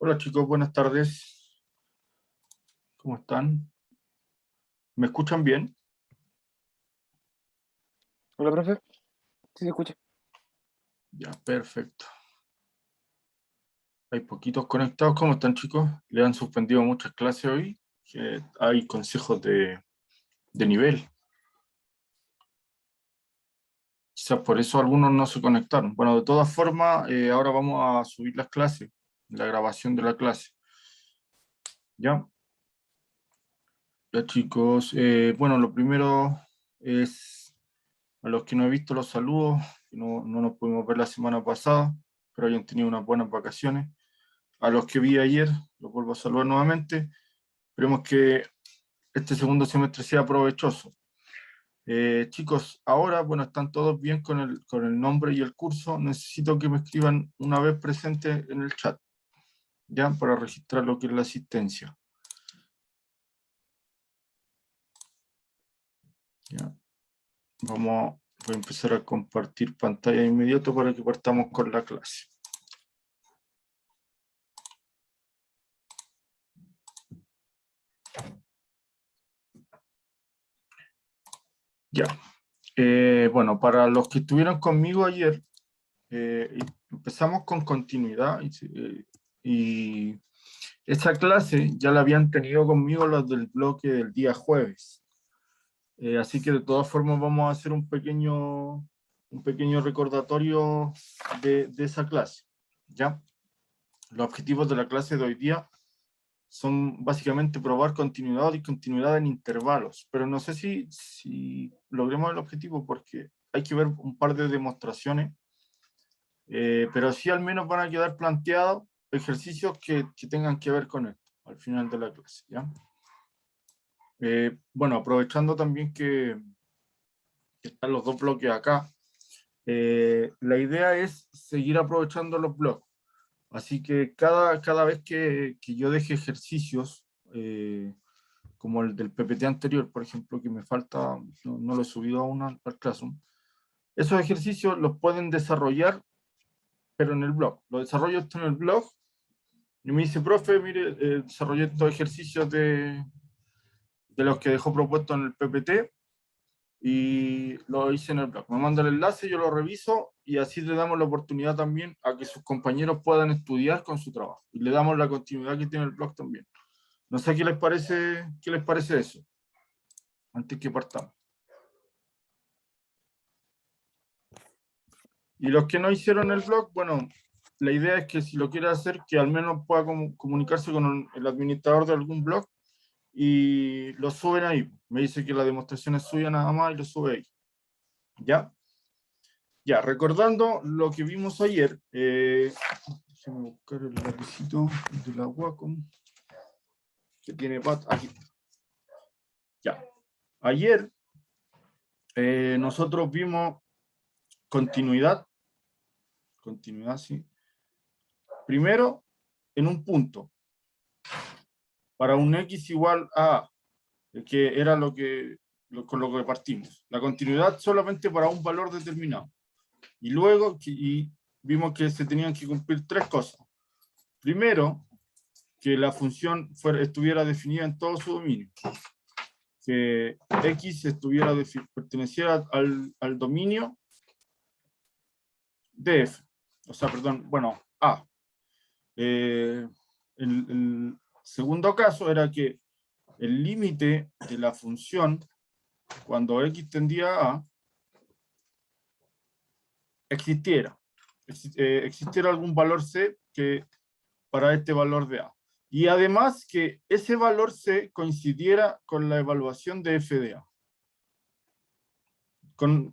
Hola chicos, buenas tardes. ¿Cómo están? ¿Me escuchan bien? Hola, profe. Sí, se escucha. Ya, perfecto. Hay poquitos conectados. ¿Cómo están chicos? ¿Le han suspendido muchas clases hoy? Que hay consejos de nivel. Quizás por eso algunos no se conectaron. Bueno, de todas formas, ahora vamos a subir las clases, la grabación de la clase. ¿Ya? Ya chicos, bueno, lo primero es a los que no he visto los saludos, que no nos pudimos ver la semana pasada, pero hayan tenido unas buenas vacaciones. A los que vi ayer, los vuelvo a saludar nuevamente. Esperemos que este segundo semestre sea provechoso. Chicos, ahora, bueno, están todos bien con el nombre y el curso. Necesito que me escriban una vez presente en el chat, ya, para registrar lo que es la asistencia. Ya. Voy a empezar a compartir pantalla de inmediato para que partamos con la clase. Ya. Bueno, para los que estuvieron conmigo ayer, empezamos con continuidad y esa clase ya la habían tenido conmigo los del bloque del día jueves. Así que de todas formas vamos a hacer un pequeño recordatorio de esa clase. ¿Ya? Los objetivos de la clase de hoy día son básicamente probar continuidad y continuidad en intervalos, pero no sé si logremos el objetivo porque hay que ver un par de demostraciones, pero sí al menos van a quedar planteados ejercicios que tengan que ver con esto al final de la clase, ¿ya? Bueno, aprovechando también que están los dos bloques acá, la idea es seguir aprovechando los bloques. Así que cada vez que yo deje ejercicios, como el del PPT anterior, por ejemplo, que me falta, no lo he subido aún al Classroom, esos ejercicios los pueden desarrollar, pero en el blog. Lo desarrollo esto en el blog, y me dice, profe, mire, desarrollé estos ejercicios de los que dejó propuesto en el PPT, y lo hice en el blog. Me manda el enlace, yo lo reviso, y así le damos la oportunidad también a que sus compañeros puedan estudiar con su trabajo. Y le damos la continuidad que tiene el blog también. No sé qué les parece eso, antes que partamos. Y los que no hicieron el blog, bueno, la idea es que si lo quiere hacer, que al menos pueda comunicarse con el administrador de algún blog y lo suben ahí. Me dice que la demostración es suya nada más y lo sube ahí. ¿Ya? Ya, recordando lo que vimos ayer, déjenme buscar el lapicito de la Wacom, que tiene aquí. Ya. Ayer nosotros vimos continuidad, sí. Primero, en un punto, para un x igual a A, que era con lo que partimos. La continuidad solamente para un valor determinado. Y luego vimos que se tenían que cumplir tres cosas. Primero, que la función estuviera definida en todo su dominio. Que x perteneciera al dominio de f. O sea, perdón, bueno, A. El segundo caso era que el límite de la función, cuando x tendía a A, existiera algún valor c que para este valor de A. Y además que ese valor c coincidiera con la evaluación de f de A.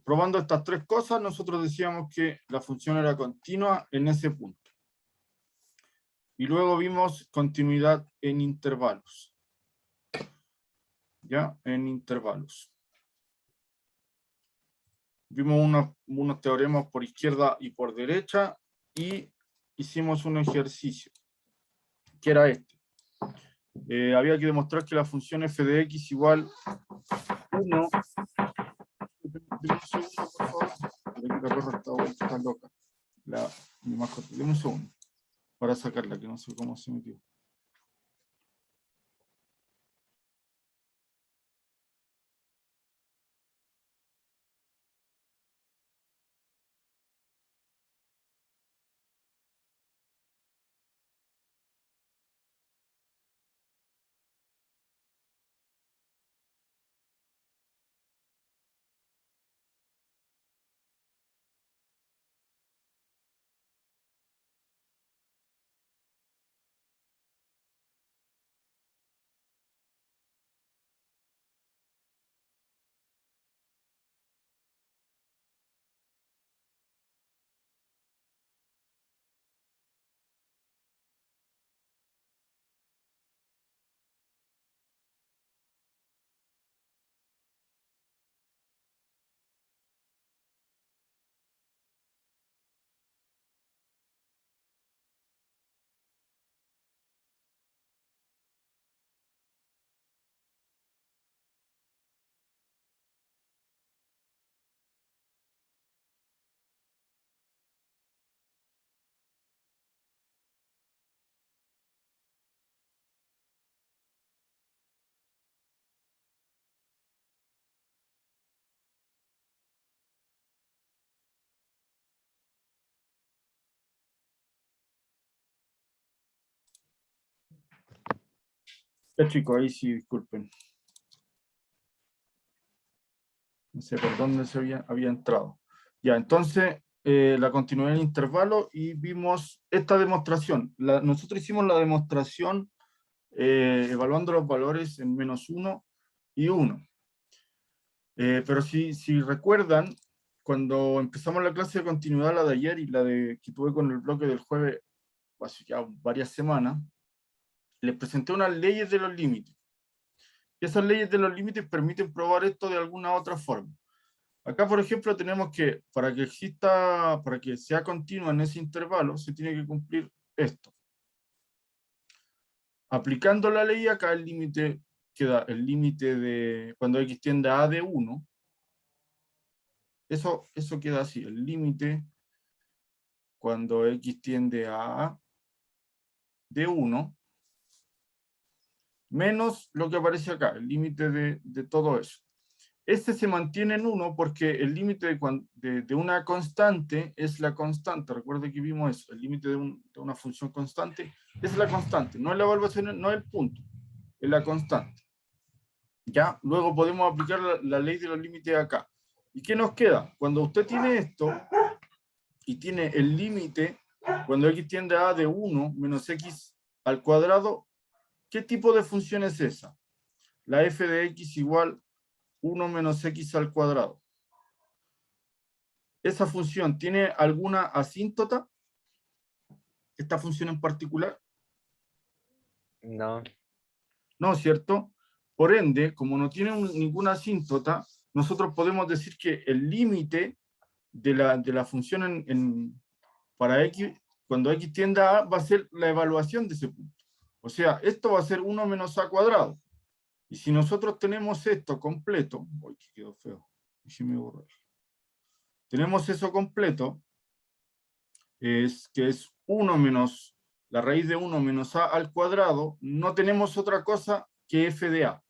Probando estas tres cosas, nosotros decíamos que la función era continua en ese punto. Y luego vimos continuidad en intervalos. ¿Ya? En intervalos. Vimos unos teoremas por izquierda y por derecha y hicimos un ejercicio, que era este. Había que demostrar que la función f de x igual 1. Deme un segundo, por favor. La perra está loca. Un segundo. para sacarla, que no sé cómo se metió. Ya chicos, ahí sí, disculpen. No sé por dónde se había entrado. Ya, entonces, la continué en el intervalo y vimos esta demostración. Nosotros hicimos la demostración evaluando los valores en -1 y 1. Pero si recuerdan, cuando empezamos la clase de continuidad, la de ayer y la que tuve con el bloque del jueves, hace ya varias semanas, les presenté unas leyes de los límites. Y esas leyes de los límites permiten probar esto de alguna otra forma. Acá, por ejemplo, tenemos que, para que sea continua en ese intervalo, se tiene que cumplir esto. Aplicando la ley acá, el límite queda el límite de cuando x tiende a de 1. Eso queda así, el límite cuando x tiende a de 1, menos lo que aparece acá, el límite de todo eso. Este se mantiene en 1 porque el límite de una constante es la constante. Recuerden que vimos eso, el límite de una función constante es la constante, no es la evaluación, no es el punto, es la constante. Ya, luego podemos aplicar la ley de los límites acá. ¿Y qué nos queda? Cuando usted tiene esto y tiene el límite, cuando x tiende a de 1 menos x al cuadrado, ¿qué tipo de función es esa? La f de x igual 1 menos x al cuadrado. ¿Esa función tiene alguna asíntota? ¿Esta función en particular? No. No, ¿cierto? Por ende, como no tiene ninguna asíntota, nosotros podemos decir que el límite de la función para x, cuando x tiende a A, va a ser la evaluación de ese punto. O sea, esto va a ser 1 menos a cuadrado. Y si nosotros tenemos esto completo, uy, que quedó feo, déjeme borrar. Tenemos eso completo, que es 1 menos la raíz de 1 menos a al cuadrado, no tenemos otra cosa que f de a.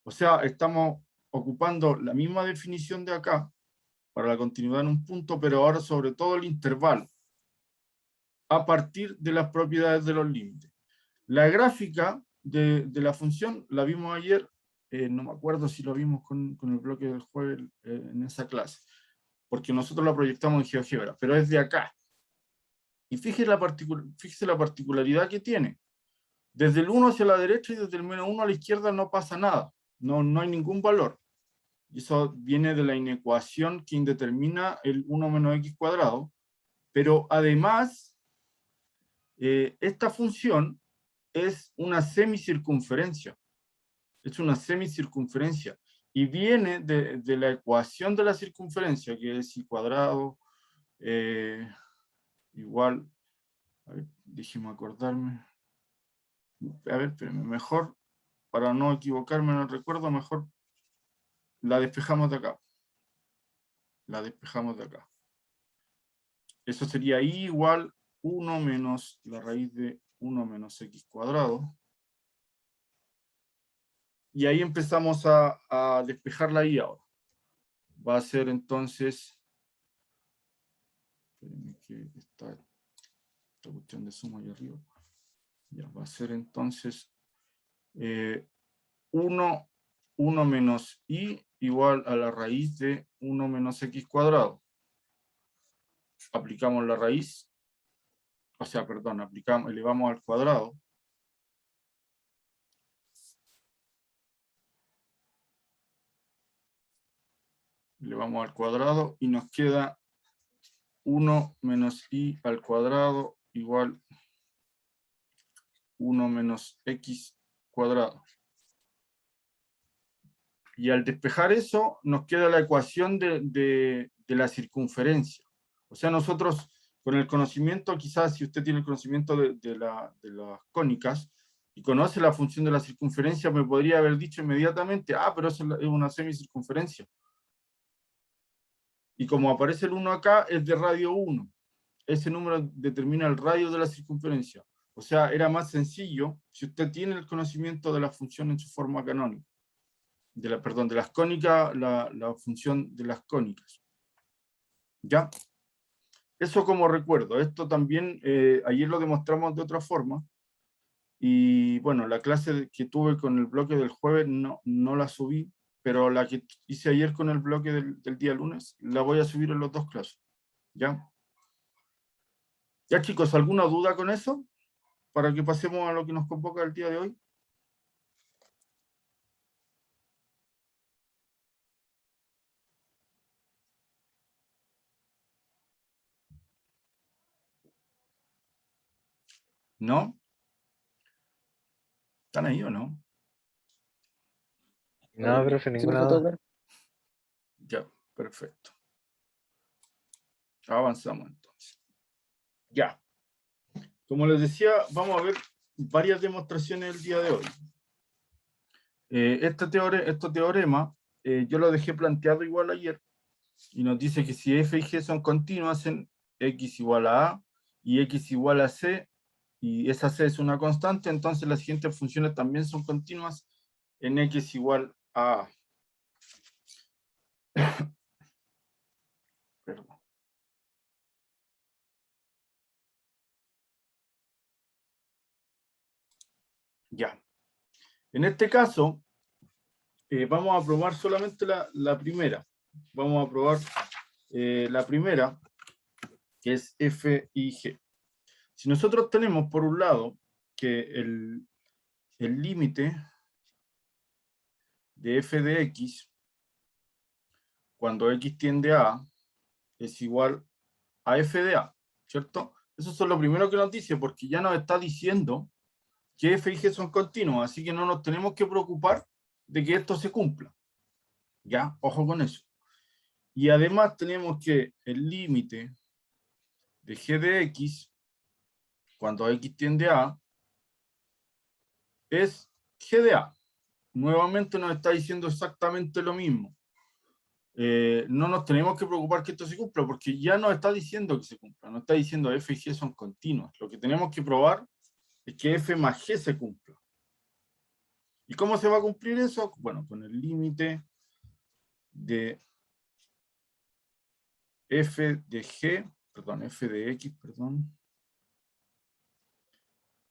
O sea, estamos ocupando la misma definición de acá para la continuidad en un punto, pero ahora sobre todo el intervalo, a partir de las propiedades de los límites. La gráfica de la función la vimos ayer, no me acuerdo si lo vimos con el bloque del jueves en esa clase, porque nosotros la proyectamos en GeoGebra, pero es de acá. Y fíjese la particularidad que tiene. Desde el 1 hacia la derecha y desde el -1 a la izquierda no pasa nada, no hay ningún valor. Y eso viene de la inecuación que indetermina el 1 menos x cuadrado, pero además, esta función es una semicircunferencia. Es una semicircunferencia. Y viene de la ecuación de la circunferencia, que es y cuadrado igual. A ver, déjeme acordarme. A ver, espérenme, mejor, para no equivocarme en el recuerdo, mejor la despejamos de acá. La despejamos de acá. Eso sería I igual 1 menos la raíz de 1 menos x cuadrado. Y ahí empezamos a despejar la i ahora. Va a ser entonces, espérenme que está esta cuestión de suma ahí arriba. Ya, va a ser entonces 1 menos i igual a la raíz de 1 menos x cuadrado. Aplicamos la raíz, o sea, perdón, elevamos al cuadrado. Elevamos al cuadrado y nos queda 1 menos i al cuadrado igual 1 menos x cuadrado. Y al despejar eso, nos queda la ecuación de la circunferencia. O sea, nosotros, con el conocimiento, quizás si usted tiene el conocimiento de las cónicas, y conoce la función de la circunferencia, me podría haber dicho inmediatamente, pero eso es una semicircunferencia. Y como aparece el 1 acá, es de radio 1. Ese número determina el radio de la circunferencia. O sea, era más sencillo si usted tiene el conocimiento de la función en su forma canónica. De las cónicas, la función de las cónicas. ¿Ya? Eso como recuerdo. Esto también, ayer lo demostramos de otra forma. Y bueno, la clase que tuve con el bloque del jueves no la subí, pero la que hice ayer con el bloque del día lunes, la voy a subir en las dos clases. ¿Ya? Ya chicos, ¿alguna duda con eso? Para que pasemos a lo que nos convoca el día de hoy. ¿No? ¿Están ahí o no? No, profe, Sí, ninguna profe, todo duda. claro. Ya, perfecto. Avanzamos entonces. Ya. Como les decía, vamos a ver varias demostraciones el día de hoy. Este teorema yo lo dejé planteado igual ayer, y nos dice que si f y g son continuas en x igual a a y x igual a c, y esa c es una constante, entonces las siguientes funciones también son continuas en x igual a a. Perdón. Ya. En este caso, vamos a probar solamente la primera. Vamos a probar la primera, que es f y g. Si nosotros tenemos, por un lado, que el límite de f de x, cuando x tiende a A, es igual a f de A, ¿cierto? Eso es lo primero que nos dice, porque ya nos está diciendo que f y g son continuos, así que no nos tenemos que preocupar de que esto se cumpla. ¿Ya? Ojo con eso. Y además tenemos que el límite de g de x, cuando x tiende a A, es g de A. Nuevamente nos está diciendo exactamente lo mismo. No nos tenemos que preocupar que esto se cumpla, porque ya nos está diciendo que se cumpla, nos está diciendo f y g son continuas. Lo que tenemos que probar es que f más g se cumpla. ¿Y cómo se va a cumplir eso? Bueno, con el límite de f de g, perdón, f de x, perdón,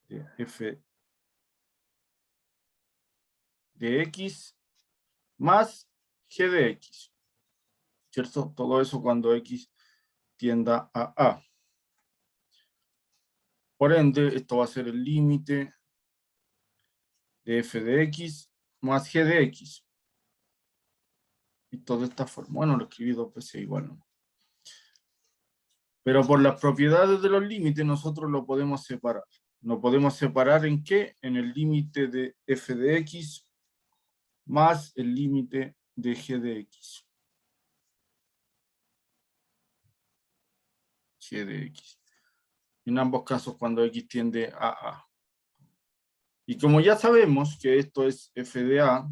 de f de x más g de x, ¿cierto? Todo eso cuando x tienda a A. Por ende, esto va a ser el límite de f de x más g de x. Y todo de esta forma. Bueno, lo escribí dos veces igual, ¿no? Pero por las propiedades de los límites nosotros lo podemos separar. ¿Lo podemos separar en qué? En el límite de f de x más el límite de g de x. G de x. En ambos casos cuando x tiende a A. Y como ya sabemos que esto es f de A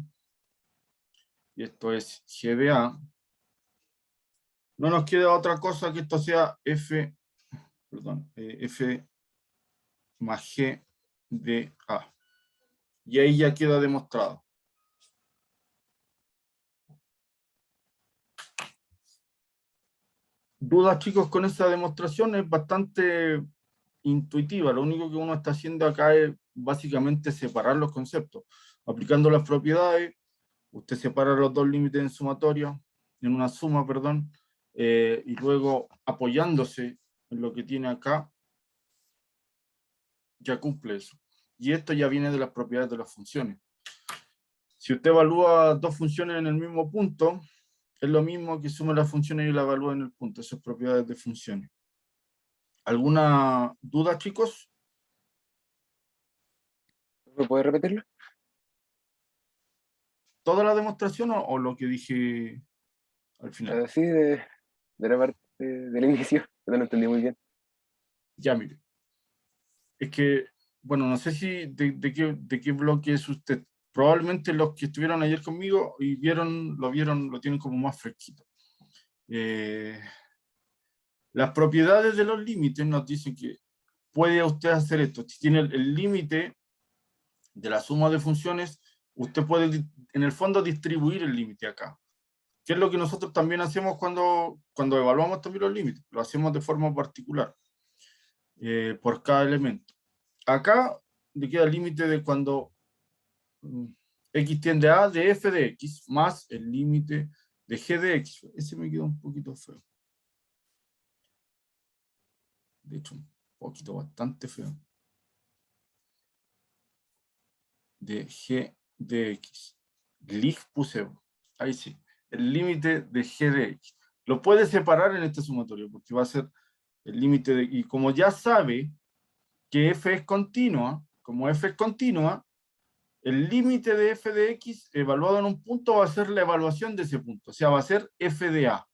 y esto es g de A, no nos queda otra cosa que esto sea f perdón, f más g de a. Y ahí ya queda demostrado. ¿Dudas, chicos, con esa demostración? Es bastante intuitiva. Lo único que uno está haciendo acá es básicamente separar los conceptos. Aplicando las propiedades, usted separa los dos límites en sumatoria, en una suma, perdón, y luego apoyándose en lo que tiene acá, ya cumple eso. Y esto ya viene de las propiedades de las funciones. Si usted evalúa dos funciones en el mismo punto, es lo mismo que sume las funciones y la evalúa en el punto. Esas propiedades de funciones. ¿Alguna duda, chicos? ¿Me puedes repetirlo? ¿Toda la demostración o lo que dije al final? Sí, de la parte del inicio, no lo entendí muy bien. Ya, mire. Es que, bueno, no sé si de qué bloque es usted. Probablemente los que estuvieron ayer conmigo y lo tienen como más fresquito. Las propiedades de los límites nos dicen que puede usted hacer esto. Si tiene el límite de la suma de funciones, usted puede, en el fondo, distribuir el límite acá. ¿Qué es lo que nosotros también hacemos cuando evaluamos también los límites? Lo hacemos de forma particular, por cada elemento. Acá le queda el límite de cuando x tiende a de f de x más el límite de g de x. Ese me quedó un poquito feo. De hecho, un poquito bastante feo. De g de x. Lig puse. Ahí sí. El límite de g de x. Lo puede separar en este sumatorio porque va a ser el límite de... Y como ya sabe que f es continua, como f es continua, el límite de f de x evaluado en un punto va a ser la evaluación de ese punto. O sea, va a ser f de a.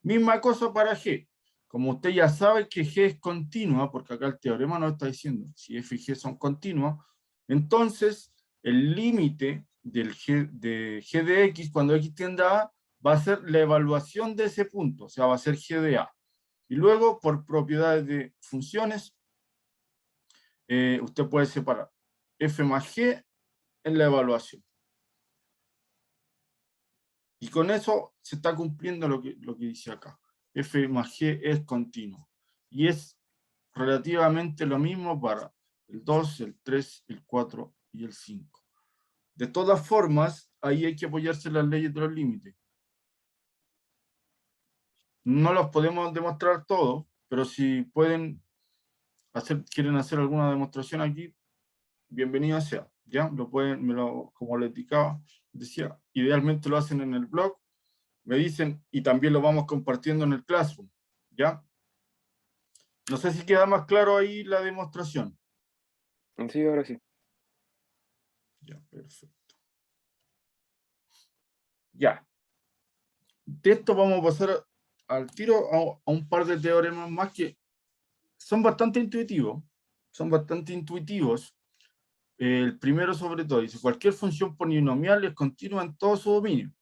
Misma cosa para g. Como usted ya sabe que g es continua, porque acá el teorema nos está diciendo si f y g son continuas, entonces el límite de g de x cuando x tiende a a va a ser la evaluación de ese punto, o sea, va a ser g de a. Y luego, por propiedades de funciones, usted puede separar f más g en la evaluación. Y con eso se está cumpliendo lo que dice acá. F más G es continuo. Y es relativamente lo mismo para el 2, el 3, el 4 y el 5. De todas formas, ahí hay que apoyarse en las leyes de los límites. No los podemos demostrar todos, pero si quieren hacer alguna demostración aquí, bienvenido sea. ¿Ya? Lo pueden, como les decía, idealmente lo hacen en el blog, me dicen, y también lo vamos compartiendo en el Classroom, ¿ya? No sé si queda más claro ahí la demostración. Sí, ahora sí. Ya, perfecto. Ya. De esto vamos a pasar al tiro a un par de teoremas más que son bastante intuitivos. Son bastante intuitivos. El primero, sobre todo, dice: cualquier función polinomial es continua en todo su dominio.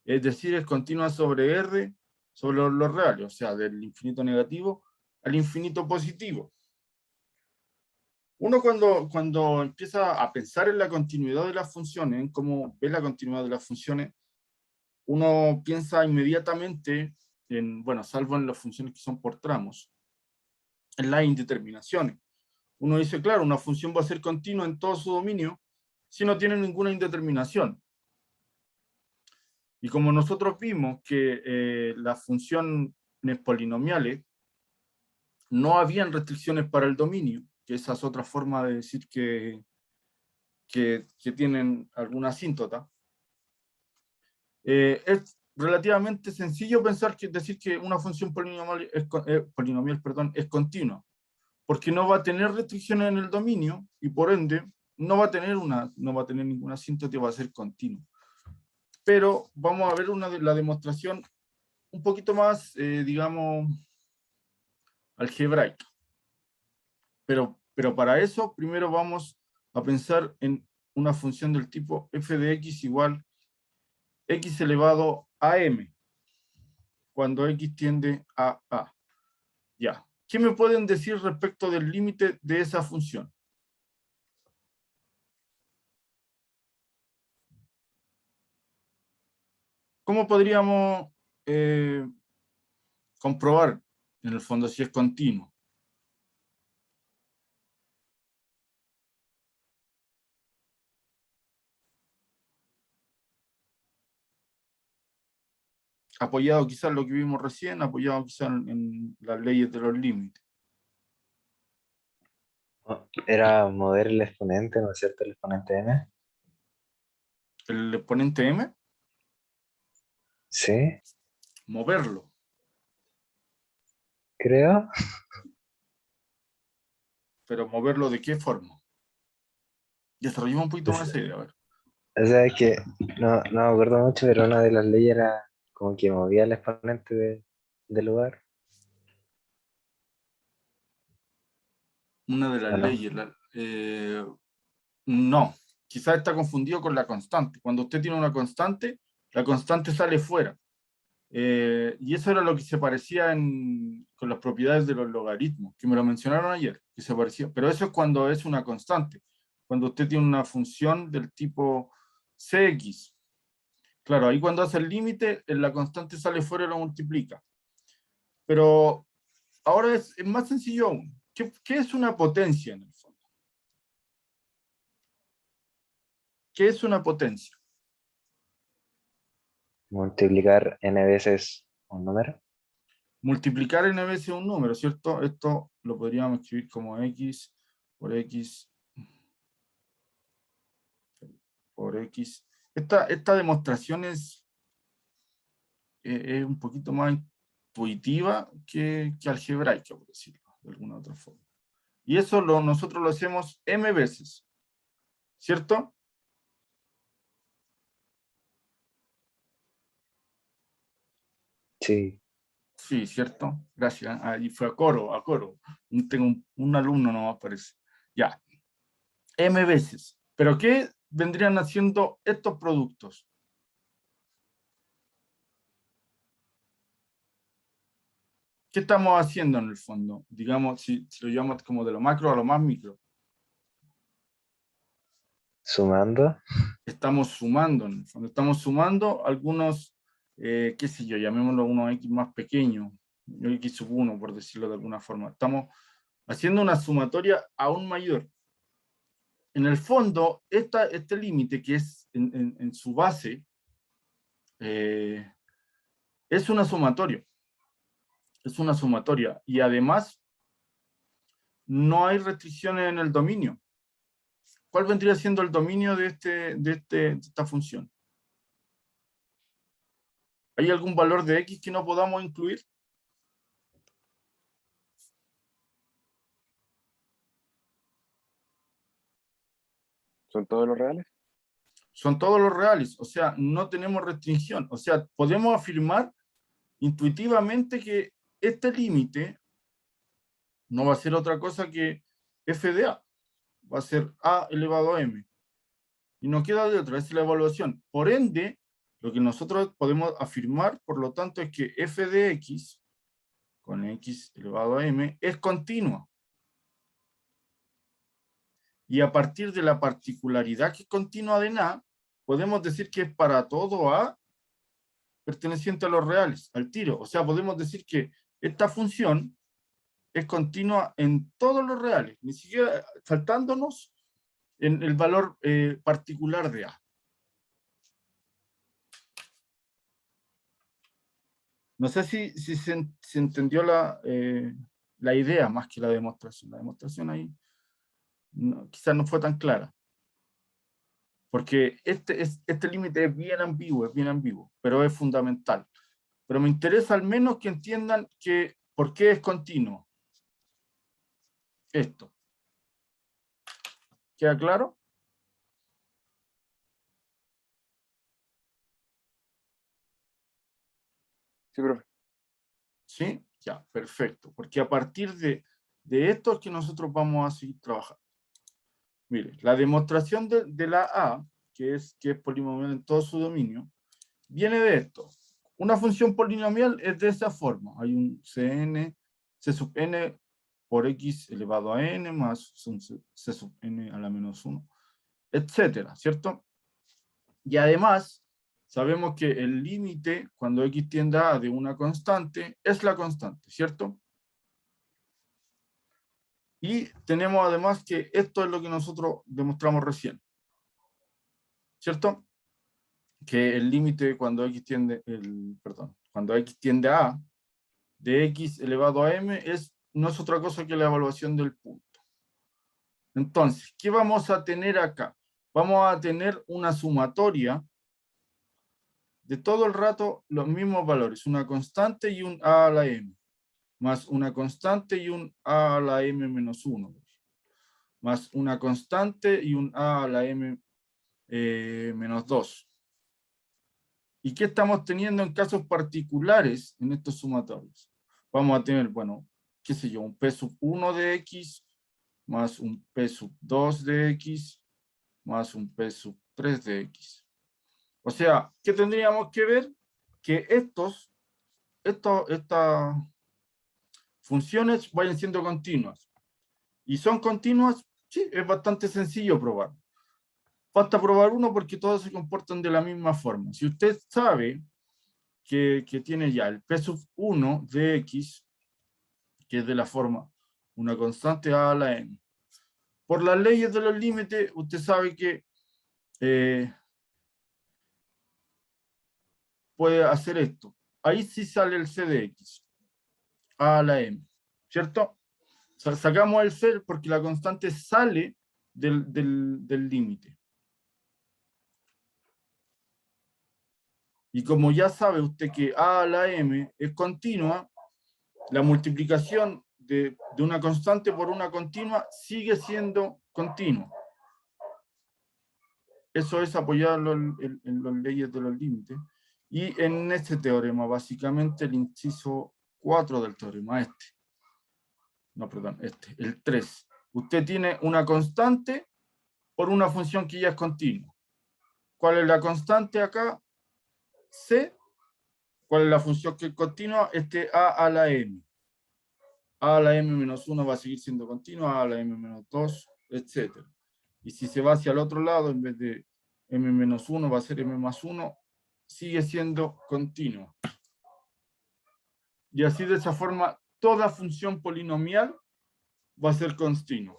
Es decir, es continua sobre R, sobre los reales, o sea, del infinito negativo al infinito positivo. Uno cuando empieza a pensar en la continuidad de las funciones, en cómo ve la continuidad de las funciones, uno piensa inmediatamente en, bueno, salvo en las funciones que son por tramos, en las indeterminaciones. Uno dice, claro, una función va a ser continua en todo su dominio si no tiene ninguna indeterminación. Y como nosotros vimos que las funciones polinomiales no habían restricciones para el dominio, que esa es otra forma de decir que tienen alguna asíntota, es relativamente sencillo decir que una función polinomial es continua, porque no va a tener restricciones en el dominio y por ende no va a tener ninguna asíntota y va a ser continua. Pero vamos a ver la demostración un poquito más, digamos, algebraica. Pero para eso primero vamos a pensar en una función del tipo f de x igual x elevado a m, cuando x tiende a a. Ya. ¿Qué me pueden decir respecto del límite de esa función? ¿Cómo podríamos comprobar, en el fondo, si es continuo? Apoyado quizás en lo que vimos recién, apoyado quizás en las leyes de los límites. Era mover el exponente, ¿no es cierto? El exponente n. El exponente m, Sí, moverlo. creo. Pero moverlo ¿de qué forma? Desarrollemos un poquito más esa idea, a ver. O sea, es que no me acuerdo mucho, pero una de las leyes era como que movía el exponente del lugar, Una de las ¿o no? leyes. No, quizás está confundido con la constante. Cuando usted tiene una constante, la constante sale fuera. Y eso era lo que se parecía con las propiedades de los logaritmos, que me lo mencionaron ayer, que se parecía. Pero eso es cuando es una constante. Cuando usted tiene una función del tipo Cx. Claro, ahí cuando hace el límite, la constante sale fuera y lo multiplica. Pero ahora es más sencillo aún. ¿Qué es una potencia en el fondo? ¿Qué es una potencia? Multiplicar n veces un número. Multiplicar n veces un número, ¿cierto? Esto lo podríamos escribir como x por x. Esta demostración es un poquito más intuitiva que algebraica, por decirlo de alguna otra forma. Y eso nosotros lo hacemos m veces, ¿cierto? Sí, Sí, ¿cierto? Gracias. Ahí fue a coro, a coro. Tengo un alumno nomás parece. Ya, m veces. ¿Pero qué vendrían haciendo estos productos? ¿Qué estamos haciendo en el fondo? Digamos, si lo llamamos como de lo macro a lo más micro. sumando. Estamos sumando, en el fondo. Estamos sumando algunos, qué sé yo, llamémoslo unos X más pequeños, X sub 1, por decirlo de alguna forma. Estamos haciendo una sumatoria aún mayor. En el fondo, este límite, que es en su base, eh, es una sumatoria. Es una sumatoria. Y además, no hay restricciones en el dominio. ¿Cuál vendría siendo el dominio de esta función? ¿Hay algún valor de x que no podamos incluir? ¿Son todos los reales? Son todos los reales, o sea, no tenemos restricción. O sea, podemos afirmar intuitivamente que este límite no va a ser otra cosa que f de a. Va a ser a elevado a m. Y no queda de otra, esa es la evaluación. Por ende, lo que nosotros podemos afirmar, por lo tanto, es que f de x con x elevado a m es continua. Y a partir de la particularidad que es continua de A, podemos decir que es para todo A perteneciente a los reales, al tiro. O sea, podemos decir que esta función es continua en todos los reales, ni siquiera faltándonos en el valor particular de A. No sé si se entendió la idea más que la demostración. La demostración ahí quizás no fue tan clara. Porque este límite es bien ambiguo, pero es fundamental. Pero me interesa al menos que entiendan por qué es continuo. Esto. ¿Queda claro? Sí, profe. ¿Sí? Ya, perfecto. Porque a partir de esto es que nosotros vamos a seguir trabajando. Mire, la demostración de la A, que es polinomial en todo su dominio, viene de esto. Una función polinomial es de esa forma. Hay un Cn C sub n por x elevado a n más C sub n a la menos 1, etcétera, ¿cierto? Y además, sabemos que el límite, cuando x tiende a de una constante, es la constante, ¿cierto? Y tenemos además que esto es lo que nosotros demostramos recién, ¿cierto? Que el límite cuando x tiende, cuando x tiende a A, de x elevado a m, no es otra cosa que la evaluación del punto. Entonces, ¿qué vamos a tener acá? Vamos a tener una sumatoria de todo el rato los mismos valores, una constante y un a a la m, más una constante y un a a la m menos 1, más una constante y un a a la m menos 2. ¿Y qué estamos teniendo en casos particulares en estos sumatorios? Vamos a tener, bueno, qué sé yo, un p sub 1 de x, más un p sub 2 de x, más un p sub 3 de x. O sea, ¿qué tendríamos que ver? Que estas funciones vayan siendo continuas. ¿Y son continuas? Sí, es bastante sencillo probar. Basta probar uno porque todos se comportan de la misma forma. Si usted sabe que tiene ya el p sub 1 de x, que es de la forma una constante a la n. Por las leyes de los límites, usted sabe que puede hacer esto. Ahí sí sale el c de x, a la m, ¿cierto? Sacamos el c porque la constante sale del límite. Y como ya sabe usted que a la m es continua, la multiplicación de una constante por una continua sigue siendo continua. Eso es apoyarlo en las leyes de los límites. Y en este teorema, básicamente el inciso 4 del teorema, el 3. Usted tiene una constante por una función que ya es continua. ¿Cuál es la constante acá? C. ¿Cuál es la función que es continua? A a la m. A a la m menos 1 va a seguir siendo continua, a a la m menos 2, etc. Y si se va hacia el otro lado, en vez de m menos 1 va a ser m más 1, sigue siendo continua. Y así de esa forma, toda función polinomial va a ser continua.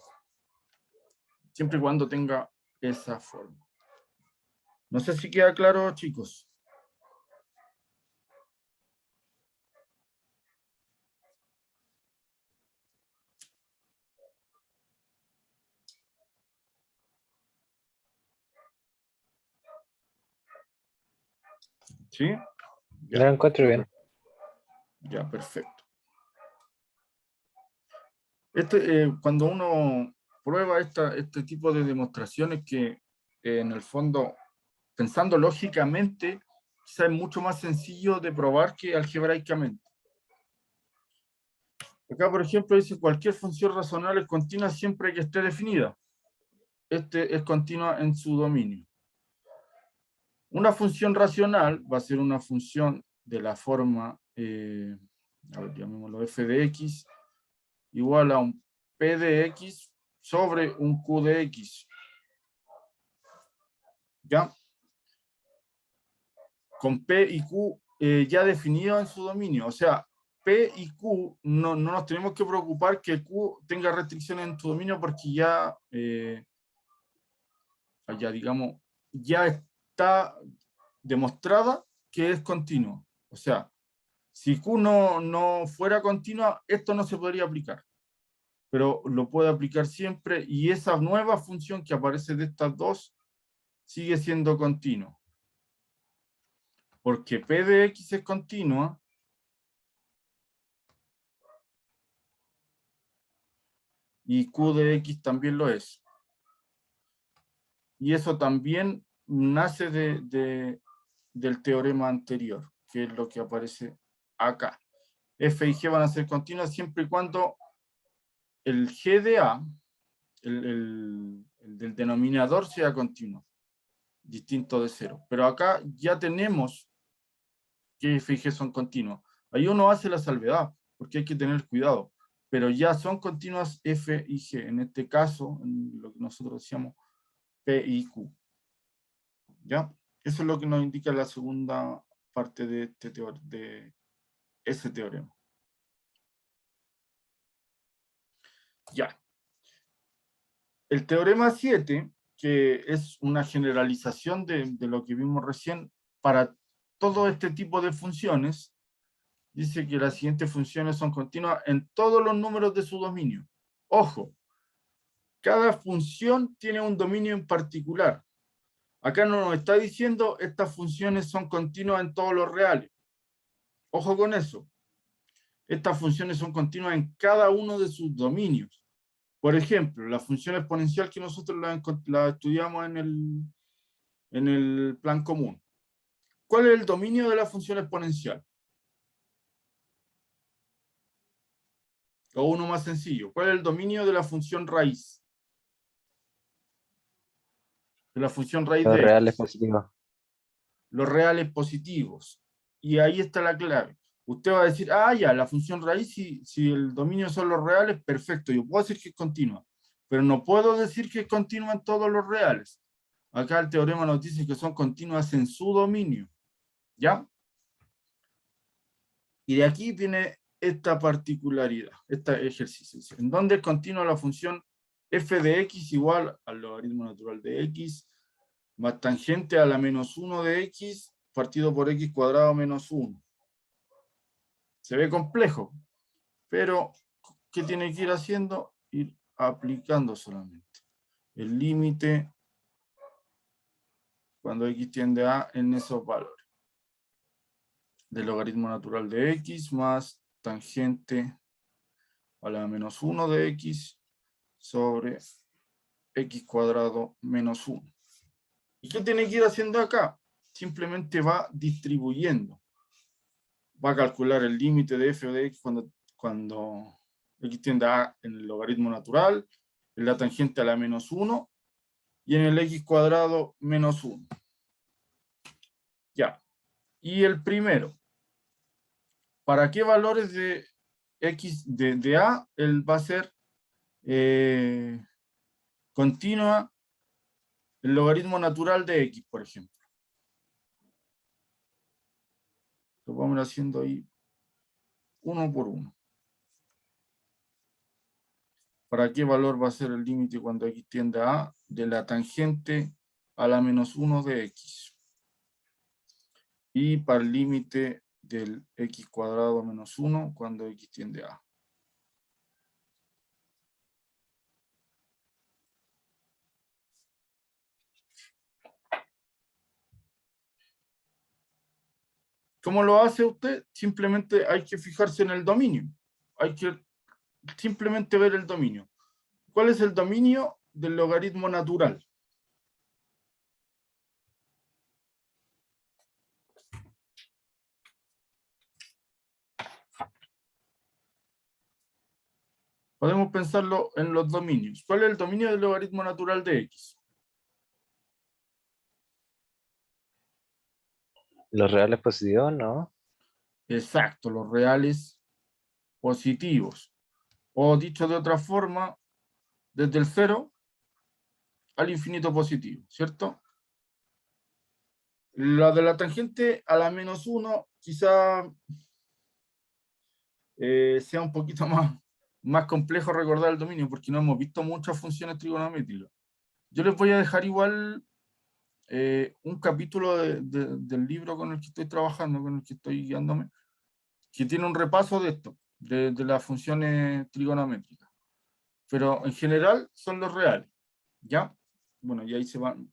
Siempre y cuando tenga esa forma. No sé si queda claro, chicos. ¿Sí? Ya lo encuentro bien. Ya, perfecto. Cuando uno prueba este tipo de demostraciones que en el fondo, pensando lógicamente, quizá es mucho más sencillo de probar que algebraicamente. Acá, por ejemplo, dice cualquier función razonable es continua siempre que esté definida. Es continua en su dominio. Una función racional va a ser una función de la forma, llamémoslo f de x, igual a un p de x sobre un q de x. ¿Ya? Con p y q ya definidos en su dominio. O sea, p y q no nos tenemos que preocupar que q tenga restricciones en su dominio porque ya, digamos, ya está demostrada que es continua. O sea, si Q no fuera continua, esto no se podría aplicar. Pero lo puede aplicar siempre y esa nueva función que aparece de estas dos sigue siendo continua. Porque P de X es continua y Q de X también lo es. Y eso también nace del teorema anterior, que es lo que aparece acá. F y G van a ser continuas siempre y cuando el G de A, el del denominador, sea continuo, distinto de 0. Pero acá ya tenemos que F y G son continuos. Ahí uno hace la salvedad, porque hay que tener cuidado. pero ya son continuas F y G, en este caso, en lo que nosotros decíamos P y Q. ¿Ya? Eso es lo que nos indica la segunda parte de ese teorema. Ya. El teorema 7, que es una generalización de lo que vimos recién para todo este tipo de funciones, dice que las siguientes funciones son continuas en todos los números de su dominio. Ojo, cada función tiene un dominio en particular. Acá no nos está diciendo estas funciones son continuas en todos los reales. Ojo con eso. Estas funciones son continuas en cada uno de sus dominios. Por ejemplo, la función exponencial que nosotros la estudiamos en el plan común. ¿Cuál es el dominio de la función exponencial? O uno más sencillo. ¿Cuál es el dominio de la función raíz? De la función raíz Los de reales x. positivos. Los reales positivos. Y ahí está la clave. Usted va a decir, ah, ya, la función raíz, si el dominio son los reales, perfecto, yo puedo decir que es continua. Pero no puedo decir que es continua en todos los reales. Acá el teorema nos dice que son continuas en su dominio. ¿Ya? Y de aquí viene esta particularidad, este ejercicio. En donde es continua la función f de x igual al logaritmo natural de x más tangente a la menos 1 de x partido por x cuadrado menos 1. Se ve complejo, pero ¿qué tiene que ir haciendo? Ir aplicando solamente el límite cuando x tiende a en esos valores. Del logaritmo natural de x más tangente a la menos 1 de x sobre x cuadrado menos 1. ¿Y qué tiene que ir haciendo acá? Simplemente va distribuyendo. Va a calcular el límite de f de x cuando x tiende a en el logaritmo natural, en la tangente a la menos 1 y en el x cuadrado menos 1. Ya. Y el primero, ¿para qué valores de x de a él va a ser continua el logaritmo natural de x, por ejemplo? Lo vamos haciendo ahí uno por uno. ¿Para qué valor va a ser el límite cuando x tiende a a? De la tangente a la menos 1 de x. Y para el límite del x cuadrado menos 1 cuando x tiende a a. ¿Cómo lo hace usted? Simplemente hay que fijarse en el dominio. Hay que simplemente ver el dominio. ¿Cuál es el dominio del logaritmo natural? Podemos pensarlo en los dominios. ¿Cuál es el dominio del logaritmo natural de x? Los reales positivos, ¿no? Exacto, los reales positivos. O dicho de otra forma, desde el 0 al infinito positivo, ¿cierto? La de la tangente a la menos 1 quizá sea un poquito más complejo recordar el dominio, porque no hemos visto muchas funciones trigonométricas. Yo les voy a dejar igual un capítulo del libro con el que estoy trabajando, con el que estoy guiándome, que tiene un repaso de esto, de las funciones trigonométricas. Pero en general son los reales, ¿ya? Bueno, y ahí se van,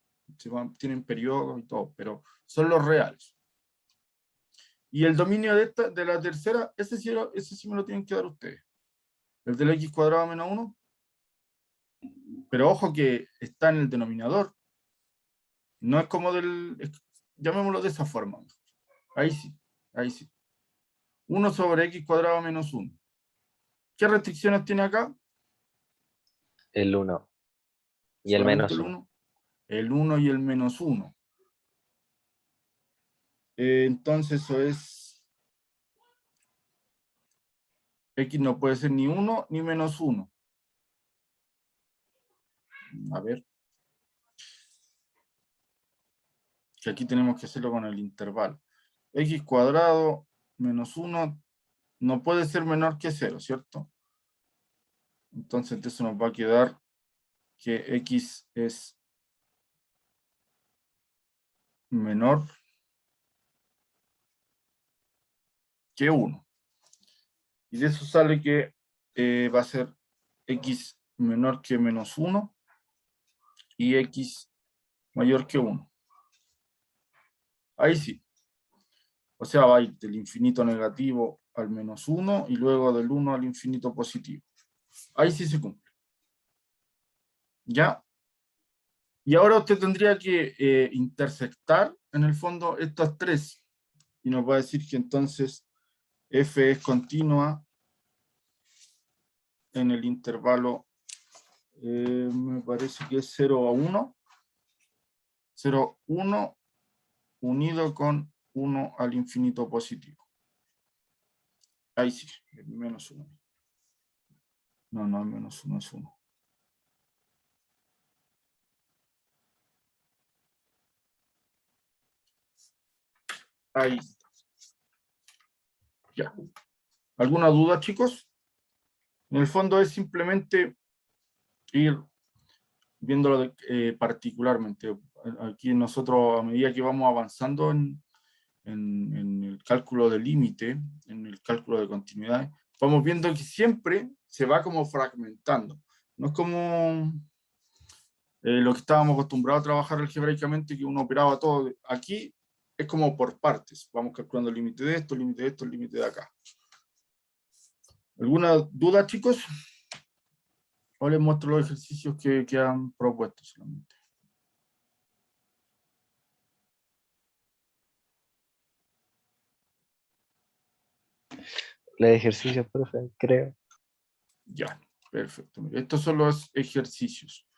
tienen periodos y todo, pero son los reales. Y el dominio de la tercera, ese sí me lo tienen que dar ustedes. El del x cuadrado menos 1. Pero ojo que está en el denominador. No es como llamémoslo de esa forma. Ahí sí, ahí sí. 1 sobre x cuadrado menos 1. ¿Qué restricciones tiene acá? El 1 y el Solamente menos el 1. 1. El 1 y el menos 1. Entonces eso es X no puede ser ni 1 ni menos 1. A ver. Que aquí tenemos que hacerlo con el intervalo. X cuadrado menos 1 no puede ser menor que 0, ¿cierto? Entonces eso nos va a quedar que X es menor que 1. Y de eso sale que va a ser X menor que menos 1 y X mayor que 1. Ahí sí. O sea, va a ir del infinito negativo al menos 1 y luego del 1 al infinito positivo. Ahí sí se cumple. ¿Ya? Y ahora usted tendría que intersectar en el fondo estas tres. Y nos va a decir que entonces f es continua en el intervalo, me parece que es 0 a 1. 0, 1 unido con 1 al infinito positivo. Ahí sí, el menos 1. No, no, el menos 1 es 1. Ahí está. Ya. ¿Alguna duda, chicos? En el fondo es simplemente ir viéndolo particularmente. Aquí nosotros, a medida que vamos avanzando en el cálculo de límite, en el cálculo de continuidad, vamos viendo que siempre se va como fragmentando. No es como lo que estábamos acostumbrados a trabajar algebraicamente, que uno operaba todo. Aquí es como por partes. Vamos calculando el límite de esto, el límite de esto, el límite de acá. ¿Alguna duda, chicos? O les muestro los ejercicios que han propuesto solamente. Los ejercicios, profe, creo. Ya, perfecto. Mira, estos son los ejercicios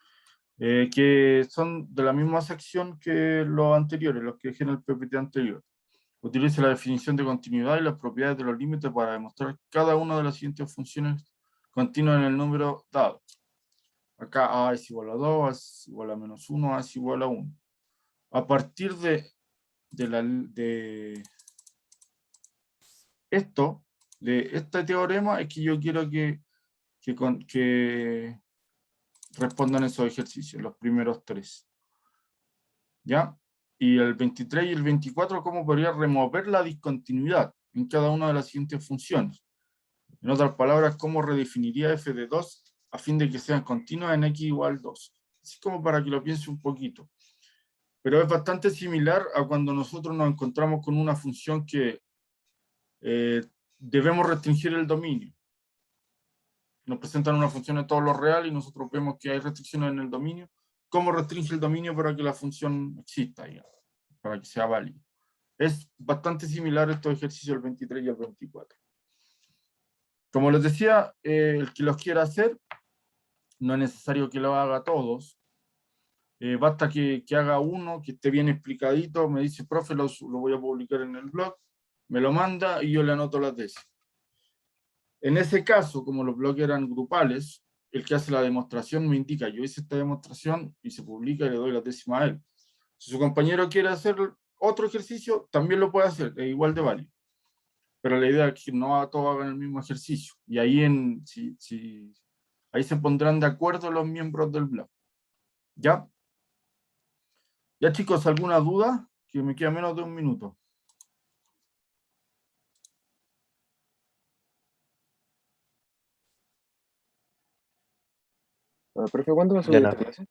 que son de la misma sección que los anteriores, los que dejé en el PPT anterior. Utilice la definición de continuidad y las propiedades de los límites para demostrar cada una de las siguientes funciones continuas en el número dado. Acá A es igual a 2, A es igual a menos 1, A es igual a 1. A partir de esto, de este teorema, es que yo quiero que respondan esos ejercicios, los primeros tres. ¿Ya? Y el 23 y el 24, ¿cómo podría remover la discontinuidad en cada una de las siguientes funciones? En otras palabras, ¿cómo redefiniría f de 2 a fin de que sean continuas en x igual 2? Así como para que lo piense un poquito. Pero es bastante similar a cuando nosotros nos encontramos con una función que debemos restringir el dominio. Nos presentan una función de todo lo real y nosotros vemos que hay restricciones en el dominio. ¿Cómo restringe el dominio para que la función exista, digamos, para que sea válida? Es bastante similar estos ejercicios el 23 y el 24. Como les decía, el que los quiera hacer, no es necesario que lo haga todos. Basta que haga uno, que esté bien explicadito, me dice, profe, lo voy a publicar en el blog, me lo manda y yo le anoto las décimas. En ese caso, como los blogs eran grupales, el que hace la demostración me indica, yo hice esta demostración y se publica y le doy la décima a él. Si su compañero quiere hacer otro ejercicio, también lo puede hacer, es igual de válido. Pero la idea es que no todos hagan el mismo ejercicio. Y ahí, ahí se pondrán de acuerdo los miembros del blog. ¿Ya? Ya, chicos, ¿alguna duda? Que me queda menos de un minuto. Profe, ¿cuándo va a Ya subir no. esta clase?